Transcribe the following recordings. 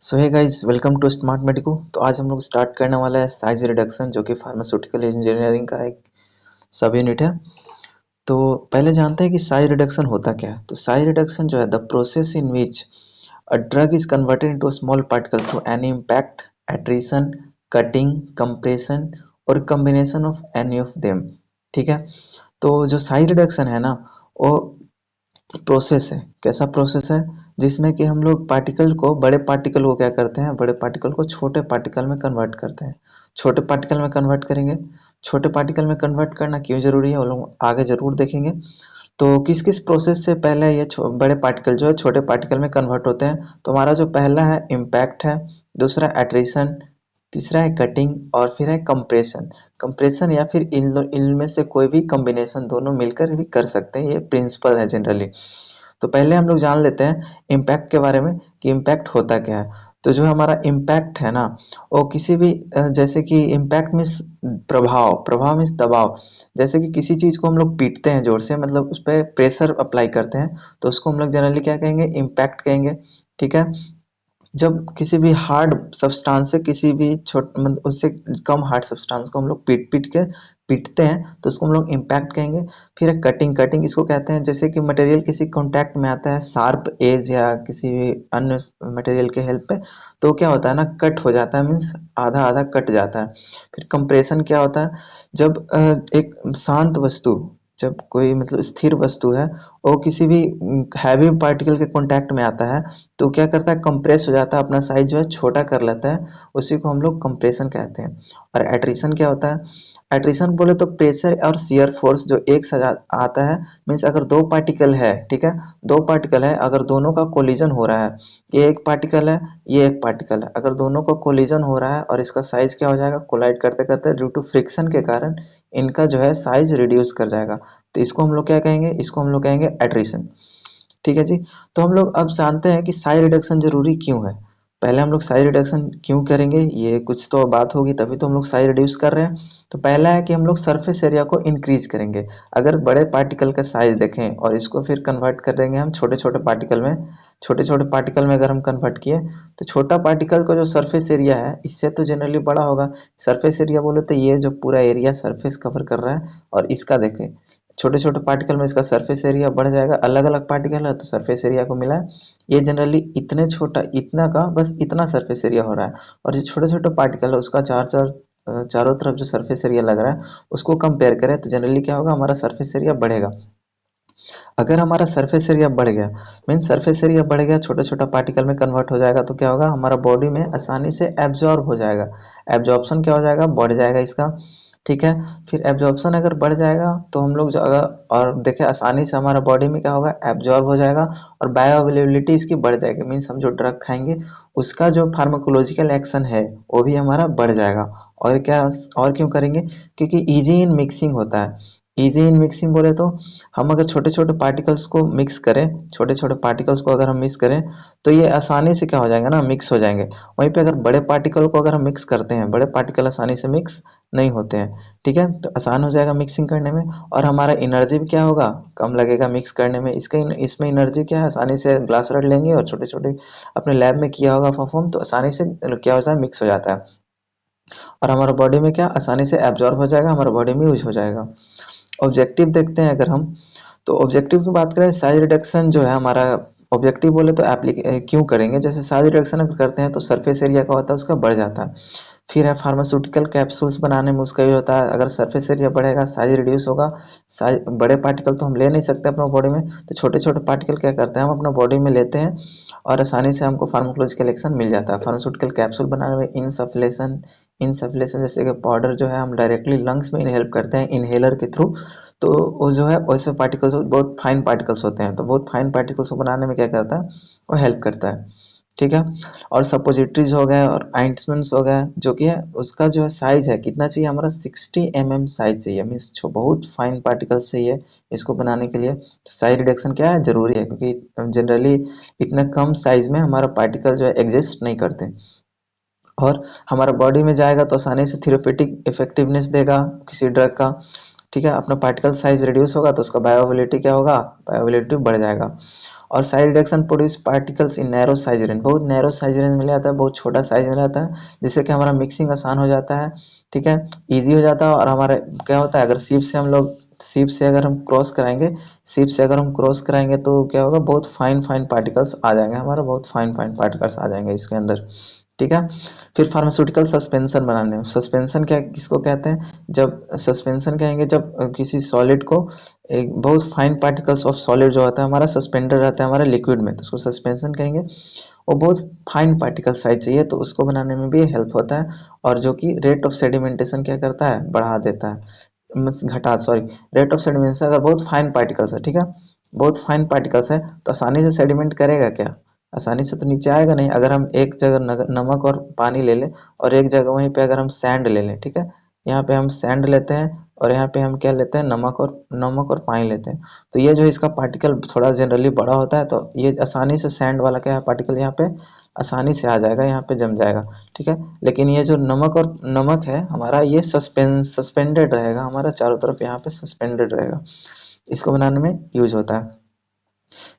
So hey guys, welcome to Smart Medico. तो आज हम लोग स्टार्ट करने वाला है साइज रिडक्शन, जो कि फार्मास्यूटिकल इंजीनियरिंग का एक सब यूनिट है। तो पहले जानते हैं कि साइज रिडक्शन होता क्या है। तो साइज रिडक्शन जो है the process in which a drug is converted into a small particle through any impact, attrition, cutting, compression और combination of any of them. ठीक है। तो जो साइज रिडक्शन है ना, वो प्रोसेस है। कैसा प्रोसेस है? जिसमें कि हम लोग पार्टिकल को, बड़े पार्टिकल को क्या करते हैं, बड़े पार्टिकल को छोटे पार्टिकल में कन्वर्ट करते हैं। छोटे पार्टिकल में कन्वर्ट करेंगे। छोटे पार्टिकल में कन्वर्ट करना क्यों जरूरी है वो लोग आगे जरूर देखेंगे। तो किस किस प्रोसेस से पहले ये बड़े पार्टिकल जो है छोटे पार्टिकल में कन्वर्ट होते हैं। तो हमारा जो पहला है इम्पैक्ट है, दूसरा एट्रिशन, तीसरा है कटिंग और फिर है कंप्रेशन। कंप्रेशन या फिर इनमें से कोई भी कॉम्बिनेशन दोनों मिलकर भी कर सकते हैं। ये प्रिंसिपल है जनरली। तो पहले हम लोग जान लेते हैं इम्पैक्ट के बारे में कि इम्पैक्ट होता क्या है। तो जो हमारा इम्पैक्ट है ना, वो किसी भी जैसे कि इम्पैक्ट मीन्स प्रभाव, प्रभाव मीन्स दबाव। जैसे कि किसी चीज़ को हम लोग पीटते हैं जोर से, मतलब उस पर प्रेशर अप्लाई करते हैं, तो उसको हम लोग जनरली क्या कहेंगे, इम्पैक्ट कहेंगे। ठीक है। जब किसी भी हार्ड सब्सटेंस से, किसी भी छोट मतलब उससे कम हार्ड सब्सटेंस को हम लोग पीटते हैं, तो उसको हम लोग इम्पैक्ट कहेंगे। फिर है कटिंग। कटिंग इसको कहते हैं जैसे कि मटेरियल किसी कांटेक्ट में आता है शार्प एज या किसी भी अन्य मटेरियल के हेल्प पे, तो क्या होता है ना, कट हो जाता है, मीन्स आधा आधा कट जाता है। फिर कंप्रेशन क्या होता है? जब एक शांत वस्तु, जब कोई मतलब स्थिर वस्तु है, वो किसी भी हैवी पार्टिकल के कांटेक्ट में आता है, तो क्या करता है, कंप्रेस हो जाता है, अपना साइज जो है छोटा कर लेता है। उसी को हम लोग कंप्रेशन कहते हैं। और एट्रिशन क्या होता है? एट्रिशन बोले तो प्रेशर और शियर फोर्स जो एक साथ आता है। मीन्स अगर दो पार्टिकल है, ठीक है, दो पार्टिकल है, अगर दोनों का कोलिजन हो रहा है, ये एक पार्टिकल है, ये एक पार्टिकल है, अगर दोनों का कोलिजन हो रहा है और इसका साइज क्या हो जाएगा, कोलाइड करते करते ड्यू टू फ्रिक्शन के कारण इनका जो है साइज रिड्यूस कर जाएगा। तो इसको हम लोग क्या कहेंगे, इसको हम लोग कहेंगे एट्रिशन। ठीक है जी। तो हम लोग अब जानते हैं कि साइज रिडक्शन जरूरी क्यों है। पहले हम लोग साइज रिडक्शन क्यों करेंगे, ये कुछ तो बात होगी, तभी तो हम लोग साइज रिड्यूस कर रहे हैं। तो पहला है कि हम लोग सरफेस एरिया को इंक्रीज करेंगे। अगर बड़े पार्टिकल का साइज देखें और इसको फिर कन्वर्ट कर देंगे हम छोटे छोटे पार्टिकल में, छोटे छोटे पार्टिकल में अगर हम कन्वर्ट किए, तो छोटा पार्टिकल का जो सरफेस एरिया है इससे तो जनरली बड़ा होगा। सरफेस एरिया बोले तो ये जो पूरा एरिया सरफेस कवर कर रहा है, और इसका देखें छोटे छोटे पार्टिकल में इसका सरफेस एरिया बढ़ जाएगा। अलग अलग पार्टिकल है तो सरफेस एरिया को मिला है। ये जनरली इतने छोटा, इतना का बस इतना सरफेस एरिया हो रहा है। और जो छोटे छोटे पार्टिकल है उसका चारों तरफ जो सरफेस एरिया लग रहा है, उसको कंपेयर करें तो जनरली क्या होगा, हमारा सरफेस एरिया बढ़ेगा। अगर हमारा सरफेस एरिया बढ़ गया, मीन सरफेस एरिया बढ़ गया, छोटा छोटा पार्टिकल में कन्वर्ट हो जाएगा, तो क्या होगा, हमारा बॉडी में आसानी से एब्जॉर्ब हो जाएगा। एब्जॉर्प्शन क्या हो जाएगा, बढ़ जाएगा इसका। ठीक है। फिर एब्जॉर्प्शन अगर बढ़ जाएगा तो हम लोग जो अगर और देखें आसानी से हमारा बॉडी में क्या होगा, एब्जॉर्ब हो जाएगा। और बायो अवेलेबिलिटी इसकी बढ़ जाएगी, मीन्स हम जो ड्रग खाएंगे उसका जो फार्माकोलॉजिकल एक्शन है वो भी हमारा बढ़ जाएगा। और क्या, और क्यों करेंगे, क्योंकि इजी इन मिक्सिंग होता है। इजी इन मिक्सिंग बोले तो हम अगर छोटे छोटे पार्टिकल्स को मिक्स करें, छोटे छोटे पार्टिकल्स को अगर हम मिक्स करें, तो ये आसानी से क्या हो जाएगा ना, मिक्स हो जाएंगे। वहीं पे अगर बड़े पार्टिकल को अगर हम मिक्स करते हैं, बड़े पार्टिकल आसानी से मिक्स नहीं होते हैं। ठीक है। तो आसान हो जाएगा मिक्सिंग करने में। और हमारा एनर्जी भी क्या होगा, कम लगेगा मिक्स करने में। इसमें एनर्जी क्या है, आसानी से ग्लास रख लेंगे और छोटे छोटे अपने लैब में किया होगा परफॉर्म, तो आसानी से क्या होता है, मिक्स हो जाता है। और हमारा बॉडी में क्या आसानी से एब्जॉर्ब हो जाएगा, हमारा बॉडी में यूज हो जाएगा। ऑब्जेक्टिव देखते हैं अगर हम, तो ऑब्जेक्टिव की बात करें, साइज रिडक्शन जो है हमारा ऑब्जेक्टिव बोले तो क्यों करेंगे, जैसे साइज रिडक्शन अगर करते हैं तो सरफेस एरिया का होता है उसका बढ़ जाता है। फिर है फार्मास्यूटिकल कैप्सूल्स बनाने में उसका यूज होता है। अगर सरफेस एरिया बढ़ेगा, साइज रिड्यूस होगा। साइज, बड़े पार्टिकल तो हम ले नहीं सकते अपना बॉडी में, तो छोटे छोटे पार्टिकल क्या करते हैं, हम अपना बॉडी में लेते हैं और आसानी से हमको फार्माकोलॉजिकल एक्शन मिल जाता है। फार्मास्यूटिकल कैप्सूल बनाने में इनसफलेशन, इनसफलेशन जैसे कि पाउडर जो है हम डायरेक्टली लंग्स में इनहेल करते हैं इनहेलर के थ्रू, तो वो जो है वैसे पार्टिकल्स बहुत फाइन पार्टिकल्स होते हैं, तो बहुत फाइन पार्टिकल्स को बनाने में क्या करता है, वो हेल्प करता है। ठीक है। और सपोजिटरीज हो गए और आइंटमेंट्स हो गए, जो कि है उसका जो है साइज है कितना चाहिए, हमारा 60 mm साइज चाहिए, मीन्स बहुत फाइन पार्टिकल्स चाहिए इसको बनाने के लिए। तो साइज रिडक्शन क्या है, जरूरी है, क्योंकि जनरली इतना कम साइज में हमारा पार्टिकल जो है एग्जिस्ट नहीं करते। और हमारा बॉडी में जाएगा तो आसानी से थेरेप्यूटिक इफेक्टिवनेस देगा किसी ड्रग का। ठीक है। अपना पार्टिकल साइज रिड्यूस होगा तो उसका बायोअवेलेबिलिटी क्या होगा, बायोअवेलेबिलिटी बढ़ जाएगा। और size reduction produce particles in narrow size range, बहुत नैरो साइज रेंज में आता है, बहुत छोटा साइज में रहता है, जिससे कि हमारा मिक्सिंग आसान हो जाता है, ठीक है, ईजी हो जाता है। और हमारे क्या होता है, अगर शिप से अगर हम क्रॉस कराएंगे, शिप से अगर हम क्रॉस कराएंगे तो क्या होगा, बहुत फाइन फाइन पार्टिकल्स आ जाएंगे, हमारा बहुत फाइन फाइन पार्टिकल्स आ जाएंगे इसके अंदर, ठीक है। फिर फार्मास्यूटिकल सस्पेंशन बनाने में, सस्पेंशन क्या किसको कहते हैं, जब सस्पेंशन कहेंगे जब किसी सॉलिड को एक बहुत फाइन पार्टिकल्स ऑफ सॉलिड जो होता है हमारा सस्पेंडेड रहता है हमारे लिक्विड में, तो उसको सस्पेंशन कहेंगे। वो बहुत फाइन पार्टिकल साइज चाहिए तो उसको बनाने में भी हेल्प होता है, और जो कि रेट ऑफ सेडिमेंटेशन क्या करता है, बढ़ा देता है, घटा सॉरी, रेट ऑफ सेडिमेंटेशन अगर बहुत फाइन पार्टिकल्स है, ठीक है, बहुत फाइन पार्टिकल्स है तो आसानी से सेडिमेंट करेगा क्या, आसानी से तो नीचे आएगा नहीं। अगर हम एक जगह नमक और पानी ले लें और एक जगह वहीं पे अगर हम सैंड ले लें, ठीक है, यहाँ पे हम सैंड लेते हैं और यहाँ पे हम क्या लेते हैं, नमक और पानी लेते हैं, तो ये जो इसका पार्टिकल थोड़ा जनरली बड़ा होता है, तो ये आसानी से सैंड वाला क्या है पार्टिकल यहाँ पे आसानी से आ जाएगा, यहाँ पे जम जाएगा, ठीक है। लेकिन ये जो नमक है हमारा, ये सस्पेंडेड रहेगा, हमारा चारों तरफ यहाँ पे सस्पेंडेड रहेगा, इसको बनाने में यूज होता है।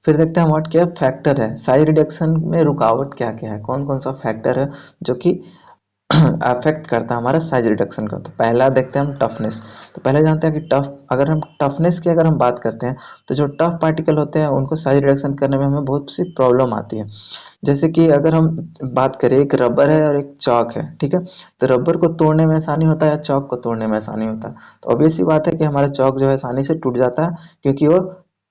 फिर देखते हैं व्हाट क्या फैक्टर है साइज रिडक्शन में, रुकावट क्या क्या है, कौन कौन सा फैक्टर है जो कि अफेक्ट करता है हमारा साइज रिडक्शन का। तो पहला देखते हैं हम टफनेस। तो पहले जानते हैं कि अगर हम टफनेस की अगर हम बात करते हैं तो जो टफ पार्टिकल होते हैं उनको साइज रिडक्शन करने में हमें बहुत सी प्रॉब्लम आती है। जैसे कि अगर हम बात करें, एक रबर है और एक चौक है, ठीक है, तो रबर को तोड़ने में आसानी होता है या चौक को तोड़ने में आसानी होता है, तो ऑब्वियस सी बात है कि हमारा चौक जो है आसानी से टूट जाता है क्योंकि वो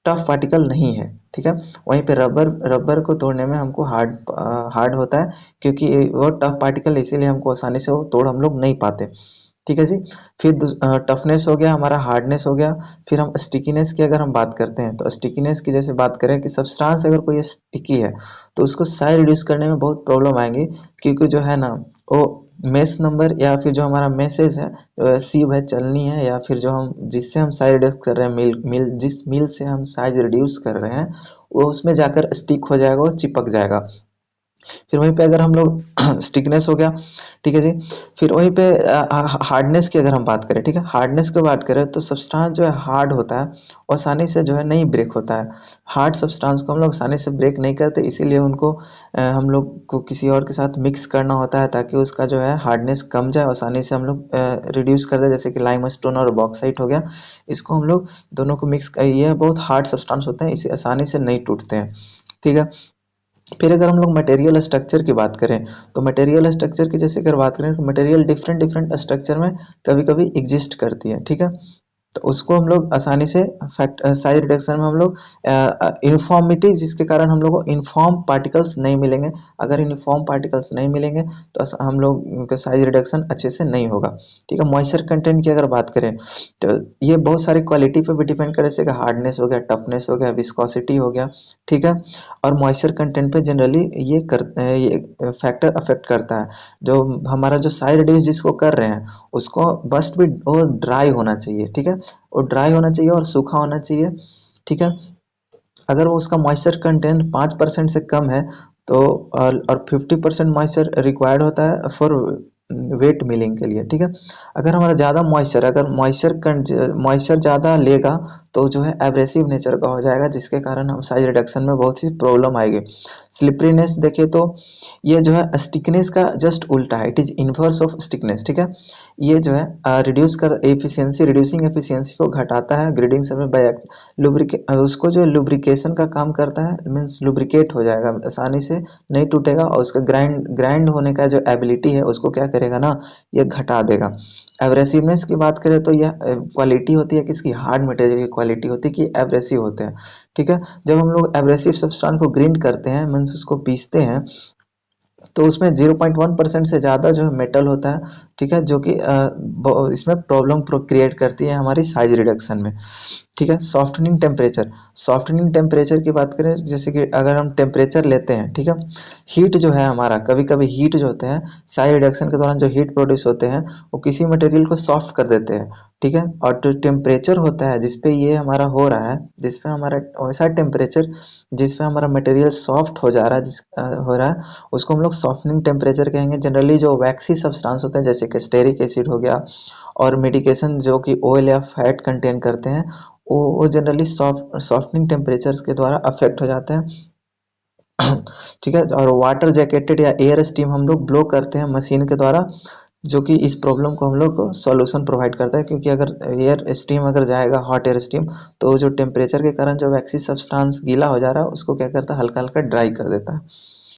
टफ पार्टिकल नहीं है, ठीक है। वहीं पे रबर को तोड़ने में हमको हार्ड होता है क्योंकि वो टफ पार्टिकल, इसीलिए हमको आसानी से वो तोड़ हम लोग नहीं पाते, ठीक है जी। फिर टफनेस हो गया हमारा, हार्डनेस हो गया। फिर हम स्टिकीनेस की अगर हम बात करते हैं तो स्टिकीनेस की जैसे बात करें कि सब्सटेंस अगर कोई स्टिकी है तो उसको साइज रिड्यूस करने में बहुत प्रॉब्लम आएंगी, क्योंकि जो है ना वो मेश नंबर या फिर जो हमारा मैसेज है, सीव है, चलनी है, या फिर जो हम जिससे हम साइज रिड्यूस कर रहे हैं, जिस मिल से हम साइज रिड्यूस कर रहे हैं वो उसमें जाकर स्टिक हो जाएगा, वो चिपक जाएगा। फिर वहीं पे अगर हम लोग स्टिकनेस हो गया, ठीक है जी। फिर वहीं पे हार्डनेस की अगर हम बात करें, ठीक है, हार्डनेस की बात करें तो सब्सटेंस जो है हार्ड होता है और आसानी से जो है नहीं ब्रेक होता है। हार्ड सब्सटेंस को हम लोग आसानी से ब्रेक नहीं करते, इसीलिए उनको हम लोग को किसी और के साथ मिक्स करना होता है ताकि उसका जो है हार्डनेस कम जाए, आसानी से हम लोग रिड्यूस कर दे, जैसे कि लाइमस्टोन और बॉक्साइट हो गया, इसको हम लोग दोनों को मिक्स, ये बहुत हार्ड सब्सटेंस होते हैं, इसे आसानी से नहीं टूटते हैं, ठीक है। फिर अगर हम लोग मटेरियल स्ट्रक्चर की बात करें तो मटेरियल स्ट्रक्चर की जैसे अगर बात करें तो मटेरियल डिफरेंट डिफरेंट स्ट्रक्चर में कभी कभी एग्जिस्ट करती है, ठीक है, तो उसको हम लोग आसानी से फैक्ट साइज रिडक्शन में हम लोग यूनिफॉर्मिटी, जिसके कारण हम लोग को यूनिफॉर्म पार्टिकल्स नहीं मिलेंगे। अगर यूनिफॉर्म पार्टिकल्स नहीं मिलेंगे तो हम लोग का साइज रिडक्शन अच्छे से नहीं होगा, ठीक है। मॉइस्चर कंटेंट की अगर बात करें तो ये बहुत सारी क्वालिटी पे भी डिपेंड करे, जैसे कि हार्डनेस हो गया, टफनेस हो गया, विस्कोसिटी हो गया, ठीक है, और मॉइस्चर कंटेंट पे जनरली ये फैक्टर अफेक्ट करता है। जो हमारा जो साइज रिड्यूस जिसको कर रहे हैं उसको बस भी वो ड्राई होना चाहिए, ठीक है, वो ड्राई होना चाहिए और सूखा होना चाहिए, ठीक है। अगर वो उसका मॉइस्चर कंटेंट 5% से कम है तो और 50% मॉइस्चर रिक्वायर्ड होता है फॉर वेट मिलिंग के लिए, ठीक है। अगर हमारा ज़्यादा मॉइस्चर, अगर मॉइस्चर ज़्यादा लेगा तो जो है एब्रेसिव नेचर का हो जाएगा, जिसके कारण हम साइज रिडक्शन में बहुत सी प्रॉब्लम आएगी। स्लिपरीनेस देखें तो ये जो है स्टिकनेस का जस्ट उल्टा है, it is inverse of stickiness, ठीक है। ये जो है रिड्यूस कर एफिशिएंसी, रिड्यूसिंग एफिशिएंसी को घटाता है ग्रेडिंग समय बाय लुब्रिकेट, उसको जो लुब्रिकेशन का काम करता है, मीन्स लुब्रिकेट हो जाएगा, आसानी से नहीं टूटेगा, और उसका ग्राइंड होने का जो एबिलिटी है उसको क्या करेगा ना, ये घटा देगा। एब्रेसिवनेस की बात करें तो यह क्वालिटी होती है किसकी, हार्ड मटेरियल की क्वालिटी होती है कि एब्रेसिव होते हैं, ठीक है। जब हम लोग एब्रेसिव सब्सटेंस को ग्राइंड करते हैं, मीन्स उसको पीसते हैं, तो उसमें 0.1% से ज़्यादा जो है मेटल होता है, ठीक है, जो कि इसमें प्रॉब्लम क्रिएट करती है हमारी साइज रिडक्शन में, ठीक है। सॉफ्टनिंग टेम्परेचर की बात करें, जैसे कि अगर हम टेम्परेचर लेते हैं, ठीक है, हीट जो है हमारा, कभी कभी हीट जो होते हैं साइज रिडक्शन के दौरान जो हीट प्रोड्यूस होते हैं वो किसी मटेरियल को सॉफ्ट कर देते हैं, ठीक है। और जो टेम्परेचर होता है जिसपे ये हमारा हो रहा है, जिसपे हमारा वैसा टेम्परेचर जिसपे हमारा मटेरियल सॉफ्ट हो जा रहा है, हो रहा है, उसको हम लोग सॉफ्टनिंग टेम्परेचर कहेंगे। जनरली जो वैक्सी सब्सटेंस होते हैं जैसे कि स्टेरिक एसिड हो गया और मेडिकेशन जो कि ऑयल या फैट कंटेन करते हैं, वो जनरली सॉफ्टनिंग टेम्परेचर्स के द्वारा अफेक्ट हो जाते हैं। ठीक है, और वाटर जैकेटेड या एयर स्टीम हम लोग ब्लो करते हैं मशीन के द्वारा, जो कि इस प्रॉब्लम को हम लोग को सॉल्यूशन प्रोवाइड करता है, क्योंकि अगर एयर स्टीम अगर जाएगा, हॉट एयर स्टीम, तो जो टेम्परेचर के कारण जो वैक्सी सब्सटेंस गीला हो जा रहा है उसको क्या करता है, हल्का हल्का ड्राई कर देता है।